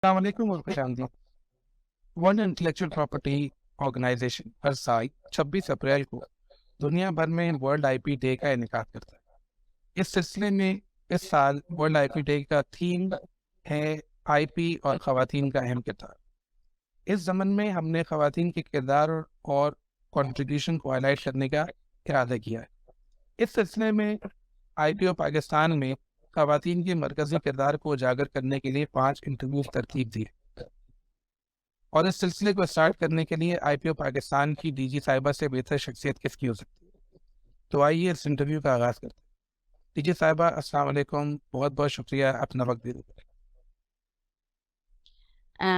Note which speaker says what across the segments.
Speaker 1: السلام علیکم اور خوش آمدید۔ ورلڈ انٹلیکچوئل پراپرٹی آرگنائزیشن ہر سال 26 اپریل کو دنیا بھر میں ورلڈ آئی پی ڈے کا انعقاد کرتا ہے۔ اس سلسلے میں اس سال ورلڈ آئی پی ڈے کا تھیم ہے آئی پی اور خواتین کا اہم کردار۔ اس ضمن میں ہم نے خواتین کے کردار اور کنٹریبیوشن کو ہائی لائٹ کرنے کا ارادہ کیا ہے۔ اس سلسلے میں آئی پی او پاکستان میں خواتین کے مرکزی کردار کو اجاگر کرنے کے لیے 5 انٹرویوز ترتیب دی ہے، اور اس سلسلے کو اسٹارٹ کرنے کے لیے آئی پی او پاکستان کی ڈی جی صاحبہ سے بہتر شخصیت کس کی ہو سکتی ہے؟ تو آئیے اس انٹرویو کا آغاز کرتے ہیں۔ ڈی جی صاحبہ السلام علیکم، بہت بہت شکریہ اپنا وقت دینے کے لیے۔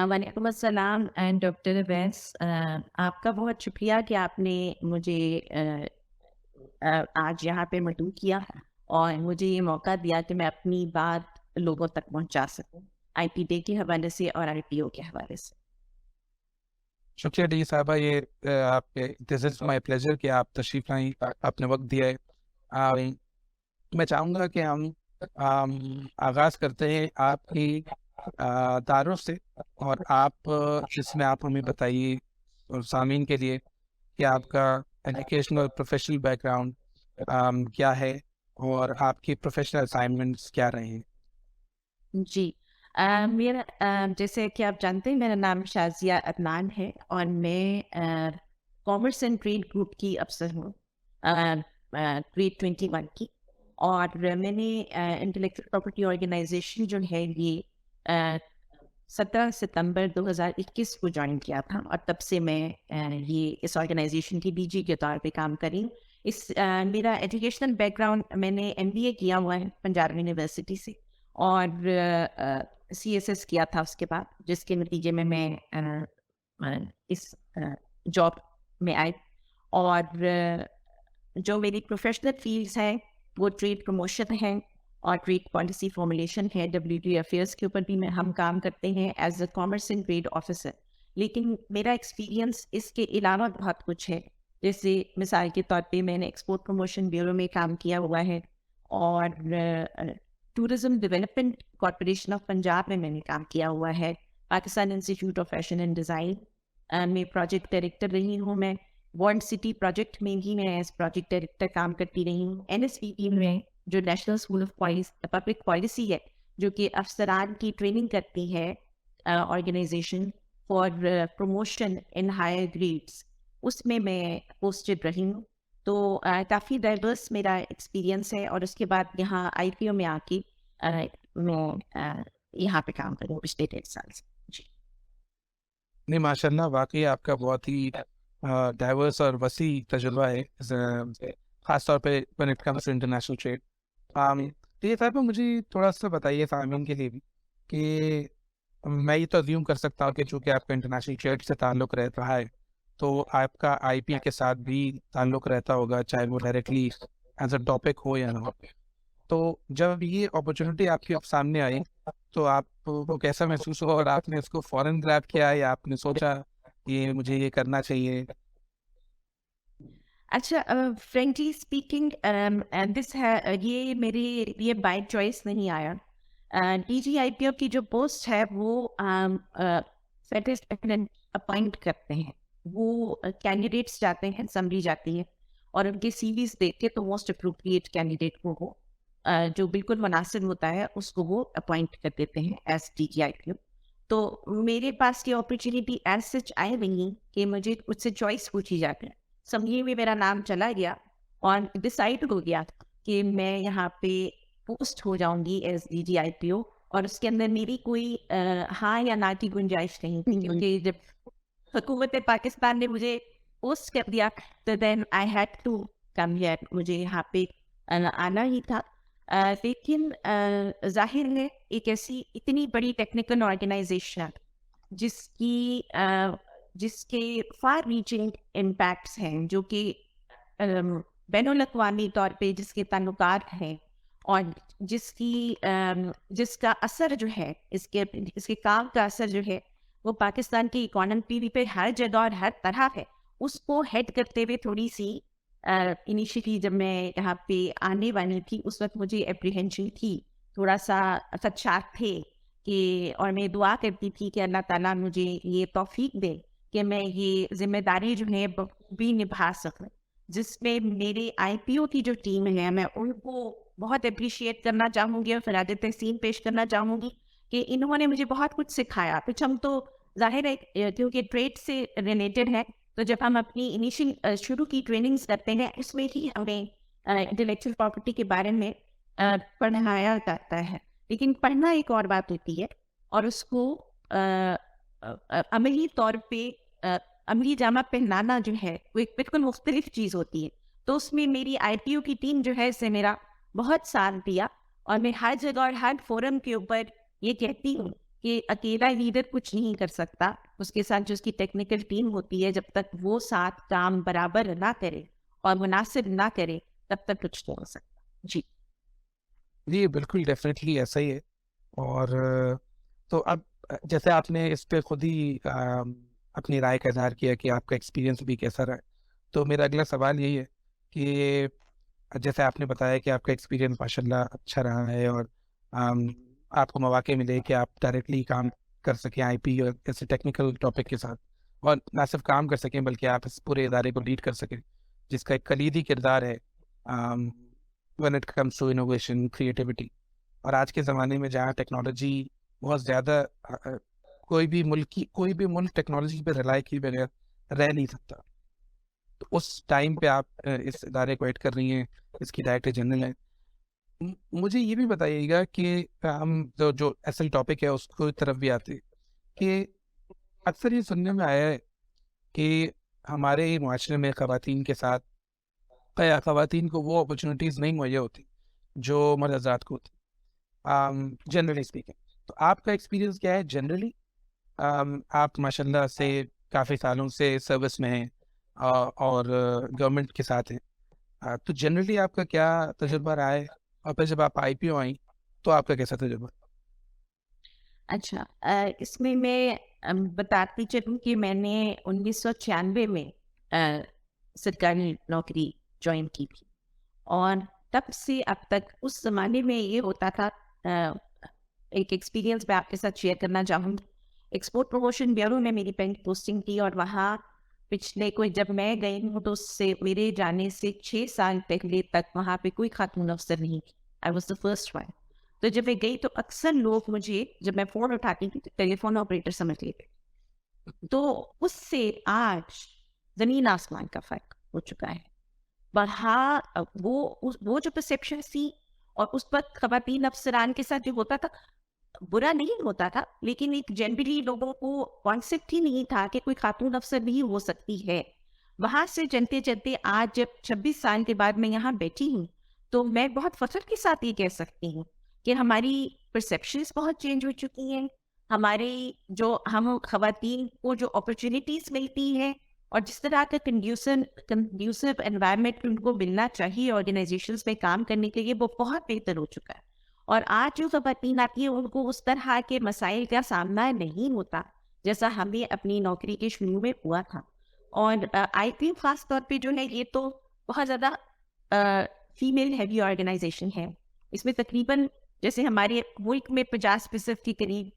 Speaker 2: وعلیکم السلام ڈاکٹر اویس، آپ کا بہت شکریہ کہ آپ نے مجھے آج یہاں پہ مدعو کیا اور مجھے یہ موقع دیا کہ میں اپنی بات لوگوں تک پہنچا سکوں آئی پی ڈے کے حوالے سے اور آئی پی او کے حوالے سے۔
Speaker 1: شکریہ ڈی جی صاحبہ، یہ آپ کے دس از مائی پلیزر کہ آپ تشریف لائیں، آپ نے وقت دیا ہے۔ میں چاہوں گا کہ ہم آغاز کرتے ہیں آپ کی تعارف سے، اور آپ اس میں آپ ہمیں بتائیے اور سامعین کے لیے کہ آپ کا ایجوکیشنل اور پروفیشنل بیک گراؤنڈ کیا ہے اور آپ کی پروفیشنل اسائنمنٹس کیا رہے ہیں۔
Speaker 2: جی، میرا جیسے کہ آپ جانتے ہیں میرا نام شازیہ عدنان ہے اور میں کامرس اینڈ ٹریڈ گروپ کی افسر ہوں، گریڈ 21 کی، اور میں نے انٹلیکچوئل پراپرٹی آرگنائزیشن جو ہے یہ 17 ستمبر 2021 کو جوائن کیا تھا، اور تب سے میں یہ اس آرگنائزیشن کی ڈی جی کے طور پہ کام کری۔ میرا ایجوکیشنل بیک گراؤنڈ، میں نے ایم بی اے کیا ہوا ہے پنجاب یونیورسٹی سے، اور سی ایس ایس کیا تھا اس کے بعد، جس کے نتیجے میں اس جاب میں آئی۔ اور جو میری پروفیشنل فیلڈس ہیں وہ ٹریڈ پروموشن ہے اور ٹریڈ پالیسی فارمولیشن ہے، WTO افیئرس کے اوپر بھی ہم کام کرتے ہیں as a commerce and trade officer. لیکن میرا ایکسپیرینس اس کے علاوہ بہت کچھ ہے، جیسے مثال کے طور پہ میں نے ایکسپورٹ پروموشن بیورو میں کام کیا ہوا ہے، اور tourism development corporation of Punjab میں نے کام کیا ہوا ہے، Pakistan institute of fashion and design میں پروجیکٹ ڈائریکٹر رہی ہوں، میں ورلڈ سٹی پروجیکٹ میں بھی میں ایز پروجیکٹ ڈائریکٹر کام کرتی رہی ہوں، NSPP میں جو national school of public policy ہے، جو کہ افسران کی ٹریننگ کرتی ہے organization for promotion in higher grades, اس میں پوسٹڈ رہی ہوں۔ تو کافی ڈائیورس میرا ایکسپیرینس ہے، اور اس کے بعد یہاں آئی پی او میں آ کے میں یہاں پہ کام کروں پچھلے 1.5 سال سے۔ جی
Speaker 1: نہیں، ماشاء اللہ، واقعی آپ کا بہت ہی ڈائیورس اور وسیع تجربہ ہے، خاص طور پہ when it comes to international trade۔ یہ صاحب مجھے تھوڑا سا بتائیے سامعین کے لیے بھی کہ میں یہ تو ازیوم کر سکتا ہوں کہ چونکہ آپ کا انٹرنیشنل ٹریڈ سے تعلق رہتا ہے تو آپ کا آئی پی کے ساتھ بھی تعلق رہتا ہوگا، چاہے وہ ڈائریکٹلی ایز اے ٹاپک ہو یا نہ ہو۔ تو جب یہ اپرچونٹی آپ کے سامنے آئی تو آپ کو کیسا محسوس ہوا، اور آپ نے اس کو فوراً گریب کیا یا آپ نے سوچا کہ مجھے یہ کرنا چاہیے؟
Speaker 2: اچھا، فرینکلی اسپیکنگ دس ہے، یہ میرے لیے بائی چوائس نہیں آیا۔ ڈی جی آئی پی او کی جو پوسٹ ہے وہ اپوائنٹ کرتے ہیں، وہ کینڈیڈیٹس جاتے ہیں، سمری جاتی ہے، اور ان کے سی ویز دیکھ کے تو موسٹ اپروپریٹ کینڈیڈیٹ کو وہ جو بالکل مناسب ہوتا ہے اس کو وہ اپوائنٹ کر دیتے ہیں ایز ڈی جی آئی پی او۔ تو میرے پاس یہ اپرچونیٹی ایز سچ آئی نہیں کہ مجھے مجھ سے چوائس پوچھی جاتی ہے، سمجھیے میں میرا نام چلا گیا اور ڈسائڈ ہو گیا کہ میں یہاں پہ پوسٹ ہو جاؤں گی ایز ڈی جی آئی پی او، اور اس کے اندر میری کوئی ہاں یا نہ کی گنجائش نہیں تھی، کیونکہ جب حکومت پاکستان نے مجھے پوسٹ کر دیا تو then I had to come here, مجھے یہاں پہ آنا ہی تھا۔ لیکن ظاہر ہے ایک ایسی اتنی بڑی ٹیکنیکل آرگنائزیشن جس کے فار ریچنگ امپیکٹس ہیں، جو کہ بین الاقوامی طور پہ جس کے تعلقات ہیں، اور جس کا اثر جو ہے، اس کے کام کا اثر جو ہے وہ پاکستان کی اکانومی پہ ہر جگہ اور ہر طرح ہے، اس کو ہیڈ کرتے ہوئے تھوڑی سی انیشیٹلی جب میں یہاں پہ آنے والی تھی اس وقت مجھے اپریہینشن تھی، تھوڑا سا خدشات تھے کہ اور میں دعا کرتی تھی کہ اللہ تعالیٰ مجھے یہ توفیق دے کہ میں یہ ذمہ داری جو ہے بھی نبھا سکوں، جس میں میرے آئی پی او کی جو ٹیم ہے میں ان کو بہت اپریشیٹ کرنا چاہوں گی اور خراج تحسین پیش کرنا چاہوں گی کہ انہوں نے مجھے بہت کچھ سکھایا. کچھ ہم تو ظاہر ہے کیونکہ ٹریڈ سے ریلیٹڈ ہے، تو جب ہم اپنی انیشیل شروع کی ٹریننگز کرتے ہیں اس میں ہی ہمیں انٹلیکچوئل پراپرٹی کے بارے میں پڑھایا جاتا ہے، لیکن پڑھنا ایک اور بات ہوتی ہے اور اس کو عملی طور پہ عملی جامہ پہنانا جو ہے وہ ایک بالکل مختلف چیز ہوتی ہے. تو اس میں میری آئی پی او کی ٹیم جو ہے اس سے میرا بہت ساتھ دیا، اور میں ہر جگہ اور ہر فورم کے اوپر یہ کہتی ہوں کہ اکیلا لیڈر کچھ نہیں کر سکتا، اس کے ساتھ جو اس کی ٹیکنیکل ٹیم ہوتی ہے جب تک وہ ساتھ کام برابر نہ کرے اور مناسب نہ کرے تب تک کچھ نہیں ہو سکتا. جی
Speaker 1: جی بالکل ڈیفینیٹلی ایسا ہی ہے. اور تو اب جیسے آپ نے اس پہ خود ہی اپنی رائے کا اظہار کیا کہ آپ کا ایکسپیرینس بھی کیسا رہا ہے، تو میرا اگلا سوال یہی ہے کہ جیسے آپ نے بتایا کہ آپ کا ایکسپیرینس ماشاء اللہ اچھا رہا ہے اور آپ کو مواقع ملے کہ آپ ڈائریکٹلی کام کر سکیں آئی پی اور ایسے ٹیکنیکل ٹاپک کے ساتھ، اور نہ صرف کام کر سکیں بلکہ آپ اس پورے ادارے کو لیڈ کر سکیں جس کا ایک کلیدی کردار ہے when it comes to innovation, creativity. اور آج کے زمانے میں جہاں ٹیکنالوجی بہت زیادہ کوئی بھی ملک ٹیکنالوجی پہ رلائی کیے بغیر رہ نہیں سکتا، تو اس ٹائم پہ آپ اس ادارے کو ایڈ کر رہی ہیں، اس کی ڈائریکٹر جنرل ہیں. مجھے یہ بھی بتائیے گا کہ ہم جو اصل ٹاپک ہے اس کو طرف بھی آتے کہ اکثر یہ سننے میں آیا ہے کہ ہمارے معاشرے میں خواتین کے ساتھ خواتین کو وہ اپرچونیٹیز نہیں مہیا ہوتی جو مرد حضرات کو ہوتی جنرلی اسپیکنگ. تو آپ کا ایکسپیرینس کیا ہے جنرلی؟ آپ ماشاء اللہ سے کافی سالوں سے سروس میں ہیں اور گورنمنٹ کے ساتھ ہیں، تو جنرلی آپ کا کیا تجربہ رہا ہے، اور پھر جب آپ آئی پی او آئیں تو آپ کا کیسا تجربہ؟
Speaker 2: اچھا، اس میں بتاتی چلوں کہ میں نے 1996 میں سرکاری نوکری جوائن کی تھی، اور تب سے اب تک اس زمانے میں یہ ہوتا تھا. ایک ایکسپیرینس میں آپ کے ساتھ شیئر کرنا چاہوں گی. ایکسپورٹ پروموشن بیورو میں میری پہلی پوسٹنگ تھی، اور وہاں پچھلے جب میں گئی ہوں تو اس سے میرے جانے سے 6 سال پہلے تک وہاں پہ کوئی خاتون افسر نہیں تھی. I was the first one. تو جب میں گئی تو اکثر لوگ مجھے جب میں فون اٹھاتی تھی تو ٹیلی فون آپریٹر سمجھ لیتے. تو اس سے آج زمین آسمان کا فرق ہو چکا ہے. وہاں وہ جو پرسیپشن تھی، اور اس وقت خواتین افسران کے ساتھ جو ہوتا تھا برا نہیں ہوتا تھا، لیکن ایک جنرلی لوگوں کو کانسیپٹ ہی نہیں تھا کہ کوئی خاتون افسر بھی ہو سکتی ہے. وہاں سے چلتے چلتے آج جب 26 سال کے بعد میں یہاں بیٹھی ہوں تو میں بہت فخر کے ساتھ یہ کہہ سکتی ہوں کہ ہماری پرسیپشنز بہت چینج ہو چکی ہیں. ہماری جو ہم خواتین کو جو اپرچونیٹیز ملتی ہیں اور جس طرح کا کنڈیوسو انوائرمنٹ ان کو ملنا چاہیے آرگنائزیشنز میں کام کرنے کے لیے، وہ بہت بہتر ہو چکا ہے. اور آج جو خواتین آتی ہیں ان کو اس طرح کے مسائل کا سامنا نہیں ہوتا جیسا ہمیں اپنی نوکری کے شروع میں ہوا تھا. اور آئی پی خاص طور پہ جو ہے یہ تو بہت زیادہ فیمیل ہیوی آرگنائزیشن ہے. اس میں تقریباً جیسے ہمارے ملک میں 50% کے قریب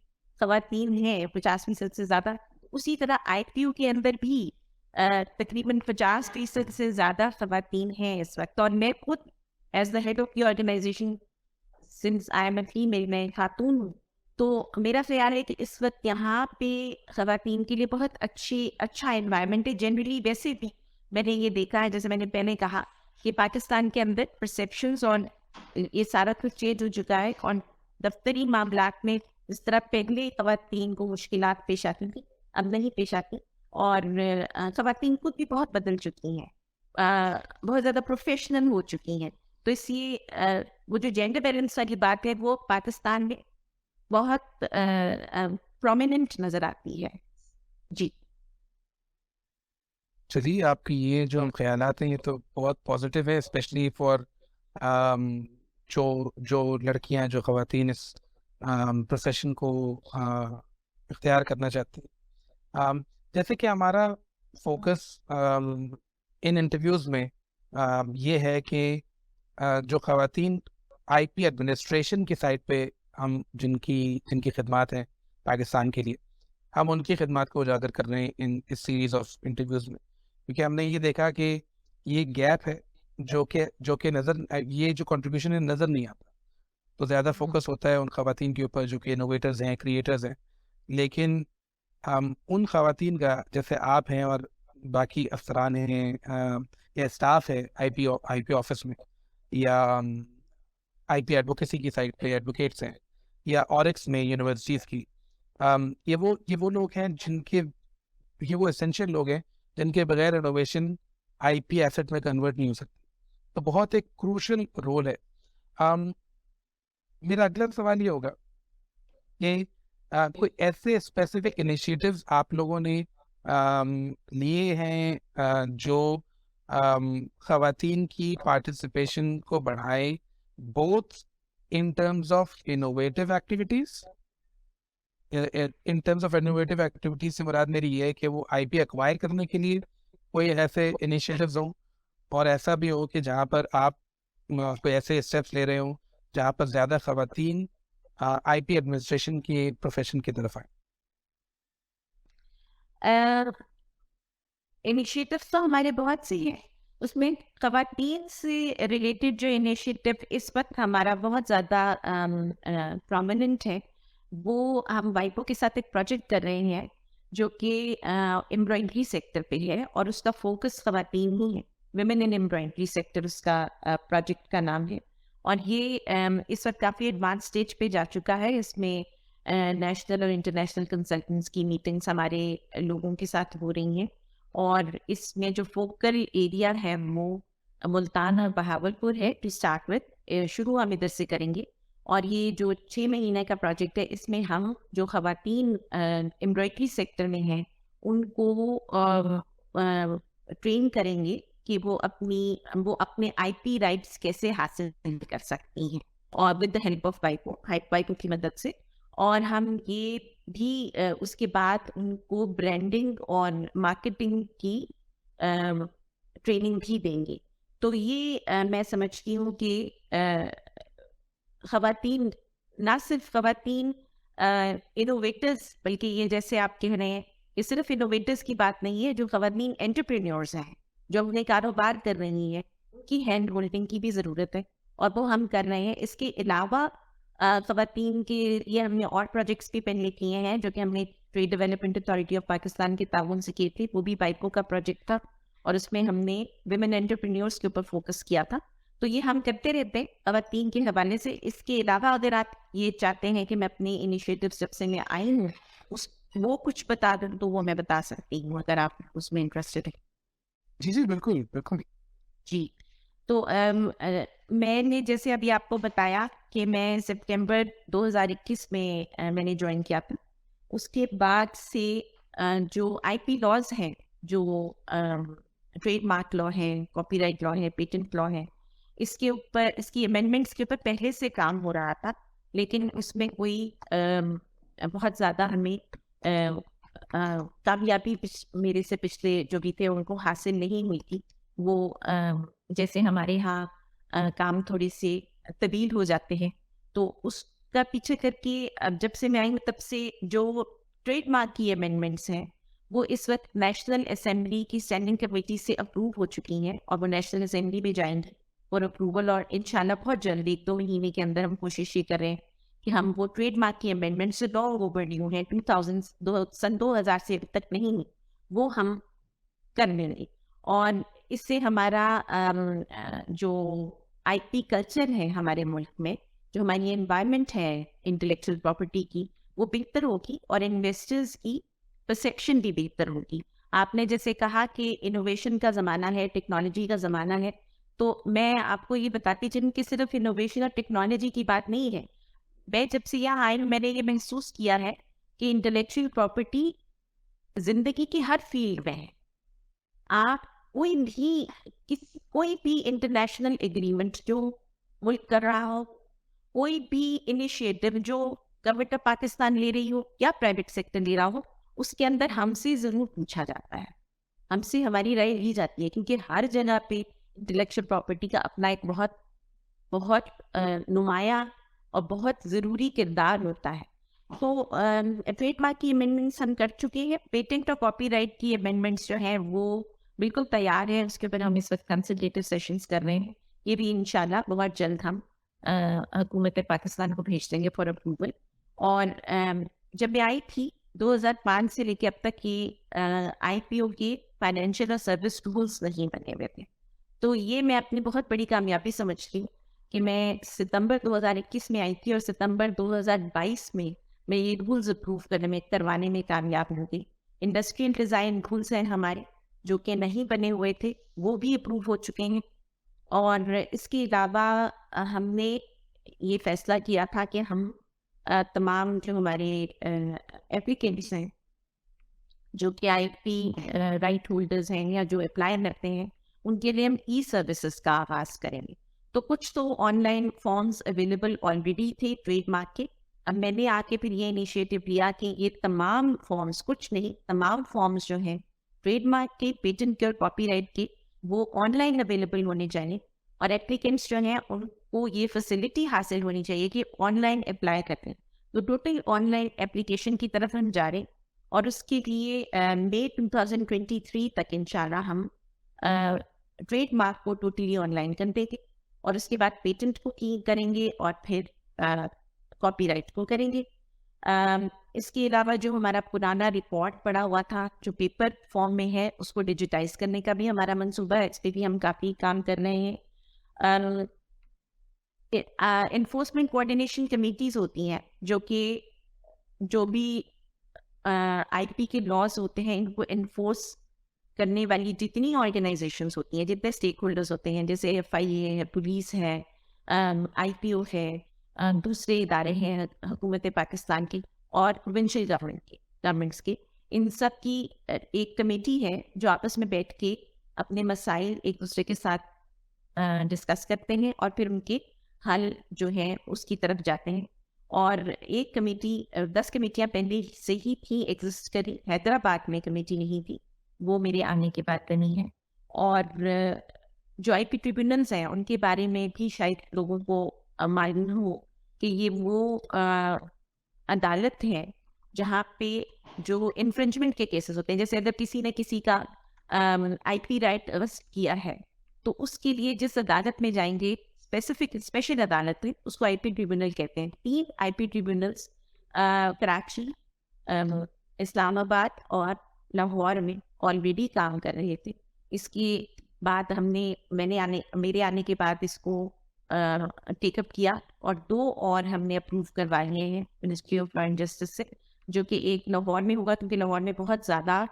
Speaker 2: خواتین ہیں، 50% سے زیادہ، اسی طرح آئی پی یو کے اندر بھی تقریباً 50% سے زیادہ خواتین ہیں اس وقت. اور میں خود as the head of the organisation since I am a female, میں خاتون ہوں، تو میرا خیال ہے کہ اس وقت یہاں پہ خواتین کے لیے بہت اچھا انوائرمنٹ ہے. جنرلی ویسے بھی میں نے یہ دیکھا ہے، جیسے میں نے پہلے کہا کہ پاکستان کے اندر پرسیپشنز اور یہ سارا کچھ چینج ہو چکا ہے. اور دفتری معاملات میں جس طرح پہلے خواتین کو مشکلات پیش آتی تھی اب نہیں پیش آتی، اور خواتین خود بھی بہت بدل چکی ہیں، بہت زیادہ پروفیشنل ہو چکی ہیں. تو اس لیے وہ جو جینڈر بیلنس والی بات ہے وہ پاکستان میں بہت پرومیننٹ نظر آتی ہے. جی
Speaker 1: چلیے، آپ کی یہ جو خیالات ہیں یہ تو بہت پازیٹیو ہے، اسپیشلی فار جو لڑکیاں، جو خواتین اس پروفیشن کو اختیار کرنا چاہتی ہیں. جیسے کہ ہمارا فوکس ان انٹرویوز میں یہ ہے کہ جو خواتین آئی پی ایڈمنسٹریشن کی سائڈ پہ ہم جن کی خدمات ہیں پاکستان کے لیے، ہم ان کی خدمات کو اجاگر کر رہے ہیں اس سیریز آف انٹرویوز میں، کیونکہ ہم نے یہ دیکھا کہ یہ گیپ ہے جو کہ یہ جو کنٹریبیوشن ہے نظر نہیں آتا. تو زیادہ فوکس ہوتا ہے ان خواتین کے اوپر جو کہ انوویٹرز ہیں، کریٹرز ہیں، لیکن ہم ان خواتین کا جیسے آپ ہیں اور باقی افسران ہیں یا اسٹاف ہے آئی پی آفس میں یا آئی پی ایڈوکیسی کی سائڈ پہ ایڈوکیٹس ہیں یا اورکس میں یونیورسٹیز کی، یہ وہ لوگ ہیں یہ وہ اسینشیل لوگ ہیں جن کے بغیر انوویشن آئی پی ایسٹ میں کنورٹ نہیں ہو سکتی. تو بہت ایک کروشل رول ہے. میرا اگلا سوال یہ ہوگا کہ کوئی ایسے اسپیسیفک انیشیٹوز آپ لوگوں نے لیے ہیں جو خواتین کی پارٹیسپیشن کو بڑھائے، both in terms of innovative activities. In terms of innovative activities سے مراد میری یہ ہے کہ وہ آئی پی ایکوائر کرنے کے لیے کوئی ایسے انیشیٹوز ہوں، اور ایسا بھی ہو کہ جہاں پر آپ کوئی ایسے اسٹیپس لے رہے ہوں جہاں پر زیادہ خواتین آئی پی ایڈمنسٹریشن کی پروفیشن کی طرف آئیں.
Speaker 2: انیشیٹوز تو ہمارے بہت سے ہیں، اس میں خواتین سے ریلیٹڈ جو انیشیٹو اس وقت ہمارا بہت زیادہ پرومیننٹ ہے، وہ ہم وائپو کے ساتھ ایک پروجیکٹ کر رہے ہیں جو کہ امبرائڈری سیکٹر پہ ہے، اور اس کا فوکس خواتین ہی ہے. ویمن ان امبرائڈری سیکٹر اس کا پروجیکٹ کا نام ہے، اور یہ اس وقت کافی ایڈوانس اسٹیج پہ جا چکا ہے. اس میں نیشنل اور انٹرنیشنل کنسلٹنٹس کی میٹنگس ہمارے لوگوں کے ساتھ ہو رہی ہیں، اور اس میں جو فوکل ایریا ہے وہ ملتان اور بہاولپور ہے. ٹو اسٹارٹ وتھ شروع ہم ادھر سے کریں گے، اور یہ جو 6 مہینے کا پروجیکٹ ہے اس میں ہم جو خواتین امبرائڈری سیکٹر میں ہیں ان کو ٹرین کریں گے کہ وہ اپنے آئی پی رائٹس کیسے حاصل کر سکتی ہیں، اور ود دا ہیلپ آف وائپو کی مدد سے. اور ہم یہ بھی اس کے بعد ان کو برانڈنگ اور مارکیٹنگ کی ٹریننگ بھی دیں گے. تو یہ میں سمجھتی ہوں کہ خواتین، نہ صرف خواتین انوویٹرز، بلکہ یہ جیسے آپ کہہ رہے ہیں یہ صرف انوویٹرز کی بات نہیں ہے، جو خواتین انٹرپرینیورز ہیں جو اپنے کاروبار کر رہی ہیں ان کی ہینڈ ہولڈنگ کی بھی ضرورت ہے، اور وہ ہم کر رہے ہیں. اس کے علاوہ خواتین کے لیے ہم نے اور پروجیکٹس بھی پہلے کیے ہیں جو کہ ہم نے trade development authority of Pakistan کے تعاون سے کیے تھے. وہ بھی وائپو کا پروجیکٹ تھا، اور اس میں ہم نے ویمن انٹرپرینیورز کے اوپر فوکس کیا تھا. تو یہ ہم کرتے رہتے ہیں خواتین کے حوالے سے. اس کے علاوہ اگر آپ یہ چاہتے ہیں کہ میں اپنے انیشیٹوز جب سے میں آئی ہوں وہ کچھ بتا دوں تو وہ میں بتا سکتی ہوں اگر آپ اس میں انٹرسٹڈ ہیں.
Speaker 1: جی بالکل بالکل.
Speaker 2: جی تو میں نے جیسے ابھی آپ کو بتایا کہ میں سپٹمبر 2021 میں نے جوائن کیا تھا. اس کے بعد سے جو آئی پی لاز ہیں، جو ٹریڈ مارک لا ہے، کاپی رائٹ لا ہے، پیٹنٹ لا ہے، اس کے اوپر، اس کی امینڈمنٹس کے اوپر پہلے سے کام ہو رہا تھا، لیکن اس میں کوئی بہت زیادہ ہمیں کامیابی میرے سے پچھلے جو بھی تھے ان کو حاصل نہیں ہوئی تھی. وہ جیسے ہمارے ہاں کام تھوڑے سے طویل ہو جاتے ہیں، تو اس کا پیچھے کر کے جب سے میں آئی ہوں تب سے جو ٹریڈ مارک کی امینڈمنٹس ہیں وہ اس وقت نیشنل اسمبلی کی اسٹینڈنگ کمیٹی سے اپروو ہو چکی ہیں، اور وہ نیشنل اسمبلی میں جائیں گے فور اپروول. اور انشاءاللہ بہت جلدی 2 مہینے کے اندر ہم کوشش یہ کر رہے ہیں کہ ہم وہ ٹریڈ مارک کی امینڈمنٹ سے لانگ اوور ڈیو ہیں، 2000 سے ابھی تک نہیں ہوئی، وہ ہم کر لیں گے. اور اس سے ہمارا جو آئی پی کلچر ہے ہمارے ملک میں، جو ہماری انوائرمنٹ ہے انٹلیکچوئل پراپرٹی کی، وہ بہتر ہوگی، اور انویسٹرز کی پرسیپشن بھی بہتر ہوگی. آپ نے جیسے کہا کہ انوویشن کا زمانہ ہے، ٹیکنالوجی کا زمانہ ہے، تو میں آپ کو یہ بتاتی چلوں کہ صرف انوویشن اور ٹیکنالوجی کی بات نہیں ہے. میں جب سے یہاں آئی ہوں میں نے یہ محسوس کیا ہے کہ انٹلیکچوئل پراپرٹی زندگی کی ہر فیلڈ میں ہے. آپ کوئی بھی انٹرنیشنل ایگریمنٹ جو ملک کر رہا ہو، کوئی بھی انیشیٹو جو گورنمنٹ آف پاکستان لے رہی ہو یا پرائیویٹ سیکٹر لے رہا ہو، اس کے اندر ہم سے ضرور پوچھا جاتا ہے، ہم سے ہماری رائے لی جاتی ہے، کیونکہ ہر جگہ پہ انٹلیکچوئل پراپرٹی کا اپنا ایک بہت نمایاں اور بہت ضروری کردار ہوتا ہے. تو ٹریڈ مارک کی امینڈمنٹس ہم کر چکے ہیں. پیٹنٹ اور کاپی رائٹ کی امینڈمنٹس جو ہیں وہ بالکل تیار ہیں. اس کے اوپر ہم اس وقت کنسلٹیٹو سیشنز کر رہے ہیں. یہ بھی انشاءاللہ بہت جلد ہم حکومت پاکستان کو بھیج دیں گے فار اپروول. اور جب میں آئی تھی 2005 سے لے کے اب تک یہ آئی پی او کے فائنینشیل اور سروس ٹولس نہیں بنے ہوئے تھے. تو یہ میں اپنی بہت بڑی کامیابی سمجھتی ہوں کہ میں ستمبر 2021 میں آئی تھی اور ستمبر 2022 میں یہ رولز اپروو کروانے میں کامیاب ہو گئی. انڈسٹریل ڈیزائن رولس ہیں ہمارے جو کہ نہیں بنے ہوئے تھے, وہ بھی اپروو ہو چکے ہیں. اور اس کے علاوہ ہم نے یہ فیصلہ کیا تھا کہ ہم تمام جو ہمارے اپلیکینٹس ہیں جو کہ آئی پی رائٹ ہولڈرز ہیں یا جو اپلائی کرتے ہیں, ان کے لیے ہم ای سروسز کا آغاز کریں گے. تو کچھ تو online forms available already تھے ٹریڈ مارک کے. اب میں نے آ کے پھر یہ انیشیٹو لیا کہ یہ تمام فارمز, کچھ نہیں تمام فارمز جو ہیں ٹریڈ مارک کے, پیٹنٹ کے اور کاپی رائٹ کے, وہ آن لائن اویلیبل ہونے چاہیے. اور اپلیکینٹس جو ہیں ان کو یہ فیسلٹی حاصل ہونی چاہیے کہ آن لائن اپلائی کرتے ہیں. تو ٹوٹل آن لائن اپلیکیشن کی طرف ہم جا رہے ہیں اور اس کے لیے مئی 2023 تک انشاءاللہ ہم ٹریڈ مارک کو ٹوٹلی آن لائن کر دیں گے. اور اس کے بعد پیٹنٹ کو کریں گے اور پھر کاپی رائٹ کو کریں گے. اس کے علاوہ جو ہمارا پرانا ریکارڈ پڑا ہوا تھا جو پیپر فارم میں ہے اس کو ڈیجیٹائز کرنے کا بھی ہمارا منصوبہ ہے. اس پہ بھی ہم کافی کام کر رہے ہیں. انفورسمنٹ کوآرڈینیشن کمیٹیز ہوتی ہیں جو کہ جو بھی آئی پی کے لاز ہوتے ہیں ان کو انفورس کرنے والی جتنی آرگنائزیشنس ہوتی ہیں, جتنے اسٹیک ہولڈرز ہوتے ہیں, جیسے ایف آئی اے ہے, پولیس ہے, آئی پی او ہے, دوسرے ادارے ہیں حکومت پاکستان کی اور پروونشل گورنمنٹس کے, ان سب کی ایک کمیٹی ہے جو آپس میں بیٹھ کے اپنے مسائل ایک دوسرے کے ساتھ ڈسکس کرتے ہیں اور پھر ان کے حل جو ہیں اس کی طرف جاتے ہیں. اور ایک کمیٹی 10 کمیٹیاں پہلے سے ہی تھی ایگزسٹ کری. حیدرآباد میں کمیٹی نہیں تھی, وہ میرے آنے کے بعد بنی ہے. اور جو آئی پی ٹریبیونلز ہیں ان کے بارے میں بھی شاید لوگوں کو معلوم ہو کہ یہ وہ عدالت ہے جہاں پہ جو انفرنجمنٹ کے کیسز ہوتے ہیں, جیسے اگر کسی نے کسی کا آئی پی رائٹ ارسٹ کیا ہے تو اس کے لیے جس عدالت میں جائیں گے اسپیشل عدالت ہے اس کو آئی پی ٹریبیونل کہتے ہیں. 3 آئی پی ٹریبیونلز کراچی, اسلام آباد اور لاہور میں آلریڈی کام کر رہے تھے. اس کے بعد میرے آنے کے بعد اس کو ٹیک اپ کیا اور 2 اور ہم نے اپروو کروائے ہیں ministry of law and justice سے, جو کہ ایک لاہور میں ہوگا کیونکہ لاہور میں بہت زیادہ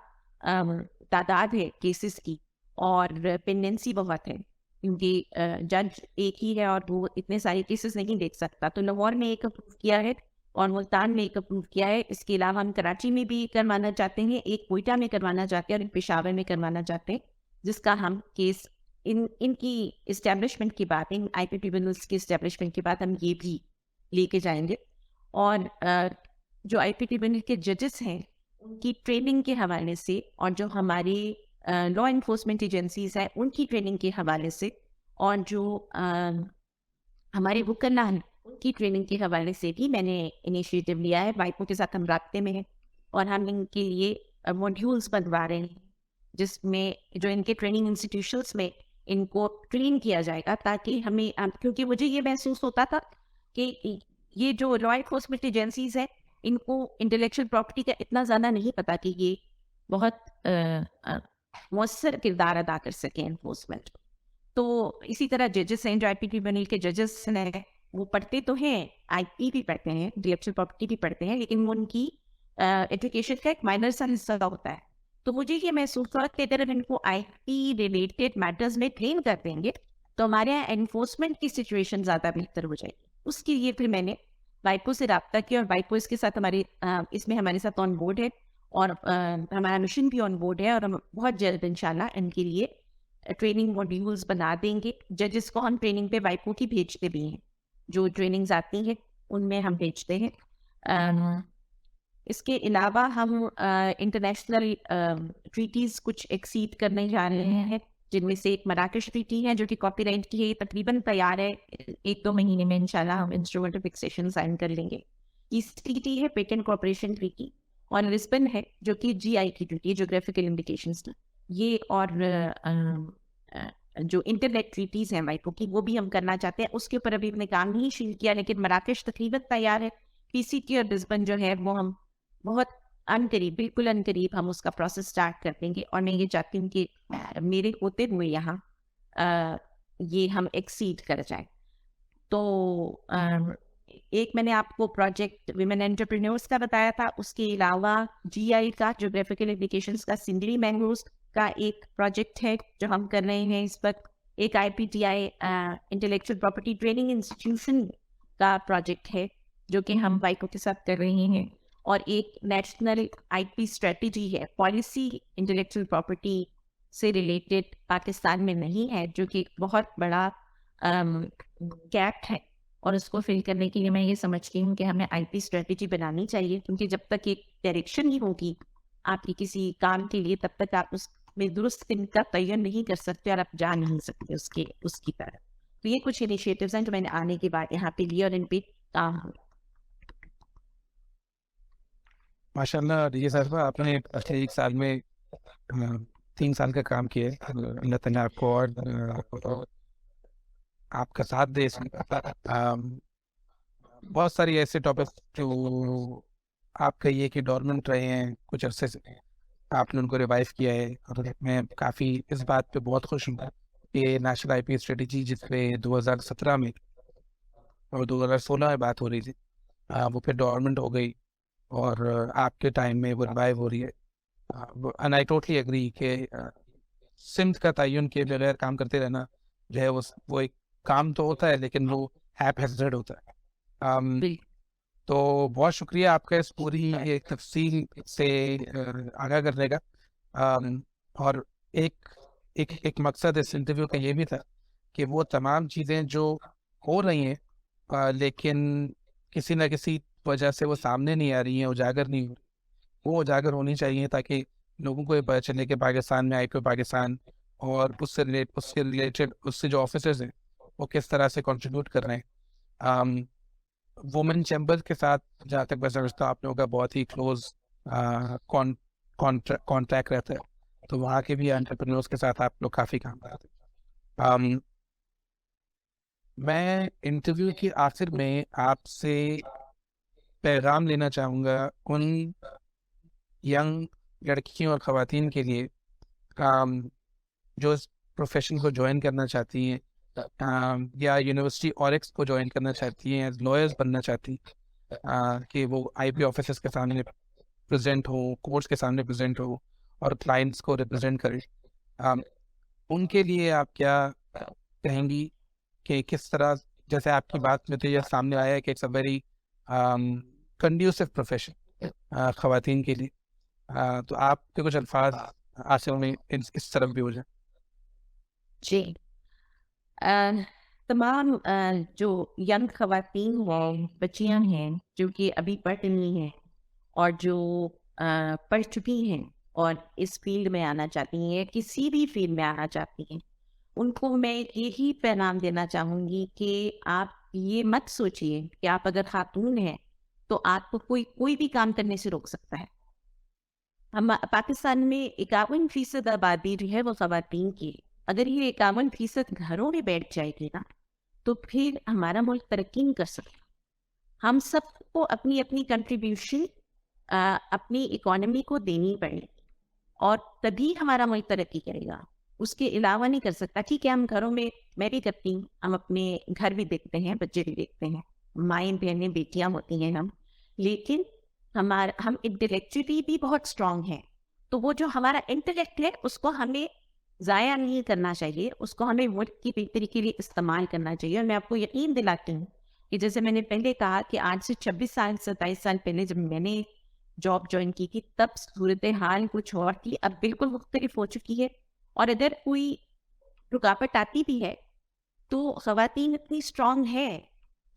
Speaker 2: تعداد ہے کیسز کی اور پینڈنسی بہت ہے کیونکہ جج ایک ہی ہے اور وہ اتنے سارے کیسز نہیں دیکھ سکتا. تو لاہور میں ایک اپروو کیا ہے اور ملتان میں ایک اپروو کیا ہے. اس کے علاوہ ہم کراچی میں بھی کروانا چاہتے ہیں, ایک کوئٹہ میں کروانا چاہتے ہیں اور ایک پشاور میں کروانا چاہتے ہیں, جس کا ہم کیس ان کی اسٹیبلشمنٹ کے بعد, ان آئی پی ٹریبیونلز کی اسٹیبلشمنٹ کے بعد ہم یہ بھی لے کے جائیں گے. اور جو آئی پی ٹریبیونل کے ججز ہیں ان کی ٹریننگ کے حوالے سے اور جو ہماری لا انفورسمنٹ ایجنسیز ہیں ان کی ٹریننگ کے حوالے سے اور جو ہمارے وکلاء ہیں ان کی ٹریننگ کے حوالے سے بھی میں نے انیشیٹو لیا ہے. وائپو کے ساتھ ہم رابطے میں ہیں اور ہم ان کے لیے ماڈیولز بنوا رہے ہیں جس میں جو ان کے ٹریننگ انسٹیٹیوشنس میں ان کو ٹرین کیا جائے گا, تاکہ ہمیں, کیونکہ مجھے یہ محسوس ہوتا تھا کہ یہ جو لا انفورسمنٹ ایجنسیز ہیں ان کو انٹلیکچوئل پراپرٹی کا اتنا زیادہ نہیں پتا کہ یہ بہت مؤثر کردار ادا کر سکیں انفورسمنٹ. تو اسی طرح ججز ہیں جو آئی پی ٹریبیونل کے ججز ہیں وہ پڑھتے تو ہیں, آئی پی بھی پڑھتے ہیں, انٹلیکچوئل پراپرٹی بھی پڑھتے ہیں, لیکن وہ ان کی ایجوکیشن کا ایک مائنر سا حصہ ہوتا ہے. تو مجھے یہ محسوس ہوا کہ اگر ان کو آئی پی ریلیٹڈ میٹرز میں ٹرین کر دیں گے تو ہمارے یہاں انفورسمنٹ کی سچویشن زیادہ بہتر ہو جائے گی. اس کے لیے پھر میں نے وائپو سے رابطہ کیا اور وائپو اس کے ساتھ اس میں ہمارے ساتھ آن بورڈ ہے اور ہمارا مشن بھی آن بورڈ ہے اور ہم بہت جلد انشاءاللہ ان کے لیے ٹریننگ ماڈیولز بنا دیں گے. ججز کو ہم ٹریننگ پہ وائپو کی بھیجتے بھی ہیں, جو ٹریننگز آتی ہیں ان میں ہم بھیجتے ہیں. اس کے علاوہ ہم انٹرنیشنل ٹریٹیز کچھ ایکسیڈ کرنے جا رہے ہیں جن میں سے ایک مراکش ٹریٹی ہے جو کہ کاپی رائٹ کی ہے, یہ تقریباً تیار ہے, 1-2 مہینے میں انشاءاللہ ہم انسٹرومنٹ آف فکسیشن سائن کر لیں گے. تیسری ٹریٹی ہے پیٹنٹ کوآپریشن ٹریٹی, اور لسبن ہے جو کہ جی آئی کی ٹریٹی ہے, جیوگرافیکل انڈیکیشنز کی. یہ اور جو انٹرنیٹ ٹریٹیز ہیں وائپو کی, وہ بھی ہم کرنا چاہتے ہیں. اس کے اوپر ابھی ہم نے کام نہیں شروع کیا, لیکن مراکش تقریباً تیار ہے. پی سی ٹی اور لسبن جو ہے وہ ہم بہت انقریب, بالکل انقریب ہم اس کا پروسیس سٹارٹ کر دیں گے. اور میں یہ چاہتی ہوں کہ میرے ہوتے ہوئے یہاں یہ ہم ایکسیڈ کر جائیں. تو ایک میں نے آپ کو پروجیکٹ ویمن انٹرپرینورس کا بتایا تھا, اس کے علاوہ جی آئی کا, جیوگرافیکل انڈیکیشنز کا, سنگلی مینگروز کا ایک پروجیکٹ ہے جو ہم کر رہے ہیں اس وقت. ایک I P T I intellectual property training institution کا پروجیکٹ ہے جو کہ ہم وائکو کے ساتھ کر رہے ہیں. اور ایک نیشنل آئی پی اسٹریٹجی ہے, پالیسی انٹلیکچوئل پراپرٹی سے ریلیٹڈ پاکستان میں نہیں ہے, جو کہ ایک بہت بڑا گیپ ہے. اور اس کو فل کرنے کے لیے میں یہ سمجھتی ہوں کہ ہمیں آئی پی اسٹریٹجی بنانی چاہیے, کیونکہ جب تک ایک ڈائریکشن ہی ہوگی آپ کی کسی کام کے لیے, تب تک آپ اس میں درست ان کا تعین نہیں کر سکتے اور آپ جا نہیں سکتے اس کی طرف. تو یہ کچھ انیشیٹوز ہیں جو میں نے آنے کے بعد یہاں پہ لیے اور ان پہ کام ہو.
Speaker 1: ماشاء اللہ یہ صاحبہ آپ نے پچھلے 1 سال میں 3 سال کا کام کیا ہے. اللہ تعالیٰ آپ کو اور آپ کا ساتھ دے. اس میں بہت ساری ایسے ٹاپک جو آپ کہیے کہ ڈورمنٹ رہے ہیں کچھ عرصے سے, آپ نے ان کو ریوائو کیا ہے. اور میں کافی اس بات پہ بہت خوش ہوں کہ نیشنل آئی پی اسٹریٹجی جس پہ 2017 میں اور 2016 میں بات ہو رہی تھی, وہ پھر ڈورمنٹ ہو گئی اور آپ کے ٹائم میں وہ ریوائو ہو رہی ہے. اینڈ آئی ٹوٹلی اگری کہ سمت کا تعین کے بغیر کام کرتے رہنا جو ہے وہ ایک کام تو ہوتا ہے, لیکن وہ ایپ ہیزرڈ ہوتا ہے. تو بہت شکریہ آپ کا اس پوری ایک تفصیل سے آگاہ کرنے کا. اور ایک مقصد اس انٹرویو کا یہ بھی تھا کہ وہ تمام چیزیں جو ہو رہی ہیں لیکن کسی نہ کسی وجہ سے وہ سامنے نہیں آ رہی ہیں, اجاگر نہیں ہو رہی, وہ اجاگر ہونی چاہیے تاکہ لوگوں کو یہ پتہ چلے کہ پاکستان میں آئی پی پاکستان اور اس سے ریلیٹڈ اس سے جو آفیسرز ہیں وہ کس طرح سے کنٹریبیوٹ کر رہے ہیں. وومن چیمبر کے ساتھ جہاں تک میں سمجھتا ہوں آپ لوگوں کا بہت ہی کلوز کانٹیکٹ رہتا ہے, تو وہاں کے بھی انٹرپرینورس کے ساتھ آپ لوگ کافی کام کرتے ہیں. میں انٹرویو کے آخر میں آپ سے پیغام لینا چاہوں گا ان ینگ لڑکیوں اور خواتین کے لیے جو اس پروفیشن کو جوائن کرنا چاہتی ہیں یا یونیورسٹی اورکس کو جوائن کرنا چاہتی ہیں, ایز لائرز بننا چاہتی ہیں, کہ وہ آئی پی آفیسرس کے سامنے پریزنٹ ہو, کورٹس کے سامنے پریزنٹ ہو اور کلائنٹس کو ریپرزینٹ کرے. ان کے لیے آپ کیا کہیں گی کہ کس طرح, جیسے آپ کی بات میں تو یہ سامنے آیا ہے کہ it's a very conducive profession خواتین کے لیے, تو آپ کے کچھ الفاظ آخر میں اس طرف بھی ہو جائیں.
Speaker 2: جی, تمام جو ینگ خواتین ہیں, بچیاں ہیں جو کہ ابھی پڑھ رہی ہیں اور جو پڑھ چکی ہیں اور اس فیلڈ میں آنا چاہتی ہیں, کسی بھی فیلڈ میں آنا چاہتی ہیں, ان کو میں یہی پیغام دینا چاہوں گی کہ آپ یہ مت سوچیے کہ آپ اگر خاتون ہیں تو آپ کو کوئی بھی کام کرنے سے روک سکتا ہے. ہم پاکستان میں 51% آبادی جو ہے وہ خواتین کی. اگر یہ 51% گھروں میں بیٹھ جائے گی نا تو پھر ہمارا ملک ترقی نہیں کر سکتا. ہم سب کو اپنی اپنی کنٹریبیوشن اپنی اکانومی کو دینی پڑے گی اور تبھی ہمارا ملک ترقی کرے گا. اس کے علاوہ نہیں کر سکتا. ٹھیک ہے, ہم گھروں میں, میں بھی کرتی ہوں, ہم اپنے گھر بھی دیکھتے ہیں, بچے بھی دیکھتے ہیں, مائیں بہنیں بیٹیاں ہوتی ہیں ہم, لیکن ہم انٹلیکچولی بھی بہت اسٹرانگ ہیں. تو وہ جو ہمارا انٹلیکٹ ہے اس کو ہمیں ضائع نہیں کرنا چاہیے, اس کو ہمیں ملک کی بہتری کے لیے استعمال کرنا چاہیے. اور میں آپ کو یقین دلاتی ہوں کہ جیسے میں نے پہلے کہا کہ آج سے 26 سال 27 سال پہلے جب میں نے جاب جوائن کی تھی تب صورتحال کچھ اور تھی, اب بالکل مختلف ہو چکی ہے. اور اگر کوئی رکاوٹ آتی بھی ہے تو خواتین اتنی اسٹرانگ ہے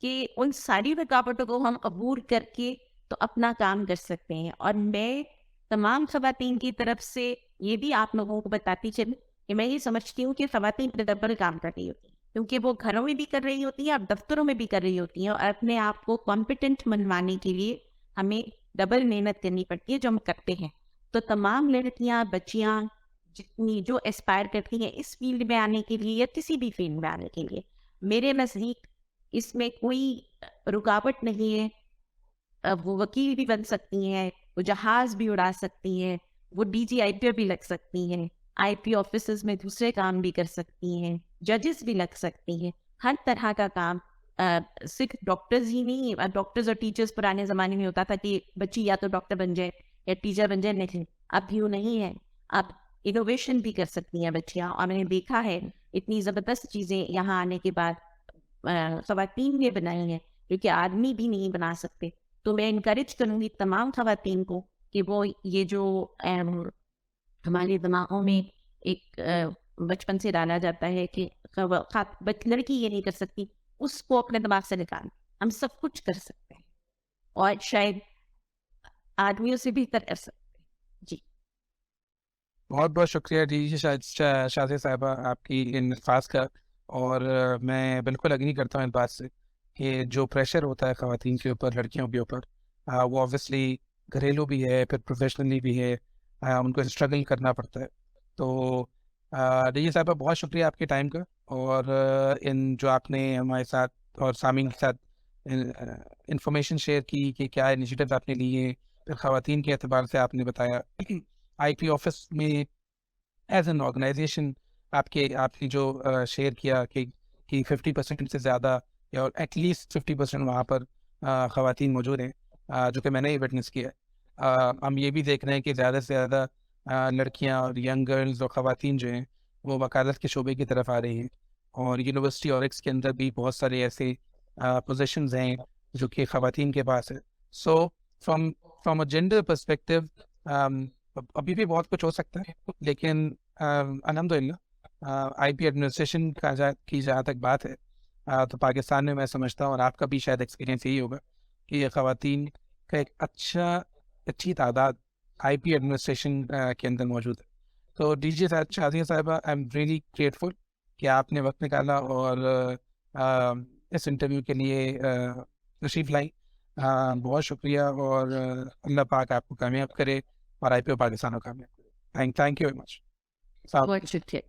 Speaker 2: کہ ان ساری رکاوٹوں کو ہم عبور کر کے تو اپنا کام کر سکتے ہیں. اور میں تمام خواتین کی طرف سے یہ بھی آپ لوگوں کو بتاتی چلوں کہ میں یہ سمجھتی ہوں کہ خواتین ڈبل کام کر رہی ہوتی ہیں، کیونکہ وہ گھروں میں بھی کر رہی ہوتی ہیں اور دفتروں میں بھی کر رہی ہوتی ہیں، اور اپنے آپ کو کمپیٹنٹ بنوانے کے لیے ہمیں ڈبل محنت کرنی پڑتی ہے جو ہم کرتے ہیں. تو تمام لڑکیاں، بچیاں جتنی جو اسپائر کرتی ہیں اس فیلڈ میں آنے کے لیے یا کسی بھی فیلڈ میں آنے کے لیے، میرے نزدیک اس میں کوئی رکاوٹ نہیں ہے. وہ وکیل بھی بن سکتی ہیں، وہ جہاز بھی اڑا سکتی ہیں، وہ ڈی جی آئی پی بھی لگ سکتی ہیں، آئی پی آفیسز میں دوسرے کام بھی کر سکتی ہیں، ججز بھی لگ سکتی ہیں، ہر طرح کا کام. صرف ڈاکٹرز ہی نہیں، ڈاکٹرز اور ٹیچرز پرانے زمانے میں ہوتا تھا کہ بچی یا تو ڈاکٹر بن جائے یا ٹیچر بن جائے، نہیں، اب یوں نہیں ہے. اب انوویشن بھی کر سکتی ہیں بچیاں، اور میں نے دیکھا ہے اتنی زبردست چیزیں یہاں آنے کے بعد خواتین نے بنائی ہیں جو کہ آدمی بھی نہیں بنا سکتے. تو میں انکریج کروں گی تمام خواتین کو کہ وہ یہ جو ہمارے دماغوں میں ایک بچپن سے ڈالا جاتا ہے کہ لڑکی یہ نہیں کر سکتی، اس کو اپنے دماغ سے نکال. ہم سب کچھ کر سکتے ہیں اور شاید آدمیوں سے بہتر کر سکتے ہیں. جی
Speaker 1: بہت بہت شکریہ جی شازیہ صاحبہ آپ کی ان الفاظ کا. اور میں بالکل اگری کرتا ہوں اس بات سے کہ جو پریشر ہوتا ہے خواتین کے اوپر، لڑکیوں کے اوپر، وہ آبویسلی گھریلو بھی ہے، پھر پروفیشنلی بھی ہے، ان کو اسٹرگل کرنا پڑتا ہے. تو رضیہ صاحبہ بہت شکریہ آپ کے ٹائم کا، اور ان جو آپ نے ہمارے ساتھ اور سامعین کے ساتھ انفارمیشن شیئر کی کہ کیا انیشیٹیو آپ نے لیے، پھر خواتین کے اعتبار سے آپ نے بتایا آئی پی آفس میں ایز این آرگنائزیشن آپ نے جو شیئر کیا کہ 50% سے زیادہ یا ایٹ لیسٹ 50% وہاں پر خواتین موجود ہیں، جو کہ میں نے وٹنس کیا ہے. ہم یہ بھی دیکھ رہے ہیں کہ زیادہ سے زیادہ لڑکیاں اور ینگ گرلز اور خواتین جو ہیں وہ وکالت کے شعبے کی طرف آ رہی ہیں، اور یونیورسٹی اورکس کے اندر بھی بہت سارے ایسے پوزیشنز ہیں جو کہ خواتین کے پاس ہے. So from a gender perspective ابھی بھی بہت کچھ ہو سکتا ہے، لیکن الحمد للہ آئی پی ایڈمنسٹریشن کی جہاں تک بات ہے تو پاکستان میں میں سمجھتا ہوں، اور آپ کا بھی شاید ایکسپیرینس یہی ہوگا کہ یہ خواتین کا ایک اچھی تعداد آئی پی ایڈمنسٹریشن کے اندر موجود ہے. تو ڈی جی شازیہ صاحبہ، آئی ایم ریئلی گریٹفل کہ آپ نے وقت نکالا اور اس انٹرویو کے لیے تشریف لائی. بہت شکریہ، اور اللہ پاک آپ کو کامیاب کرے اور آئی پی او پاکستان کو کامیاب کرے. Thank you very much.
Speaker 2: بہت شکریہ.